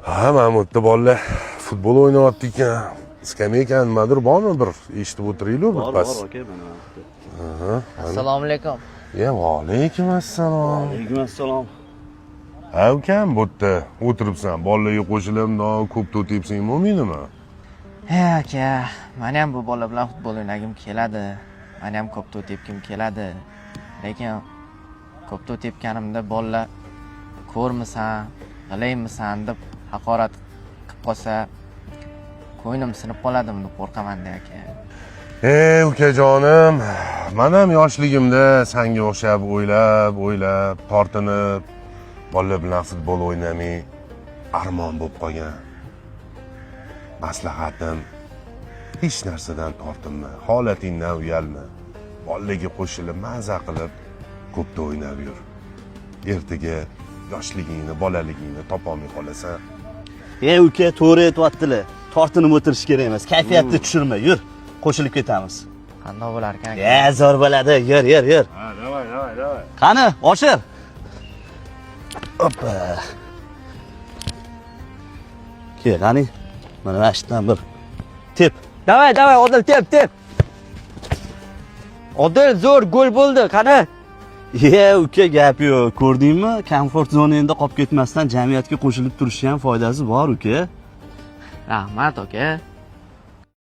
Ha, Mahmudda bolalar futbol o'ynayapti ekan. Skameykani nimadir bormi bir eshitib o'tiraylik bir pas. Bor, aka, mana. Assalomu alaykum. Ya, vaalaykum assalom. Alaykum assalom. Ha, ukam, bu yerda o'tiribsan. Bolalarga qo'shilib, ko'p to'tayapsan, bo'lmaydimi? He aka, men ham bu bola bilan futbol o'ynagim keladi. Men ham ko'p to'tayotgim keladi. Lekin ko'p to'tayotganimda bolalar ko'rmisan, g'ilaymisan deb haqorat qilib qolsa, ko'nglim sinib qoladimi deb qo'rqaman-da aka. Ukajonim, men ham yoshligimda senga o'xshab o'ylab, tortinib, bolalar bilan futbol o'ynamay armon bo'lib qolgan. Maslahatim, hech narsadan tortinma, holatingdan uyalma. Bolalarga qo'shilib, maza qilib, ko'pda o'ynab yur. Ertaga yoshligingni, bolaligingni topolmay qolasan. Uka, to'g'ri aytibdilar. Tortinib o'tirish kerak emas. Kayfiyatni tushirma, yur. Qo'shilib ketamiz. Qanday bo'lar ekan? Zo'r bo'ladi. Yur. Ha, davay. Qani, oshir. Hoppa. Qani, mana mashitdan bir tep. Davay, Odil tep. Odil zo'r gol bo'ldi, qani? Uka, gap yo'q. Ko'rdingmi? Komfort zonangda qolib ketmasdan jamiyatga qo'shilib turishning ham foydasi bor, uka. Rahmat aka.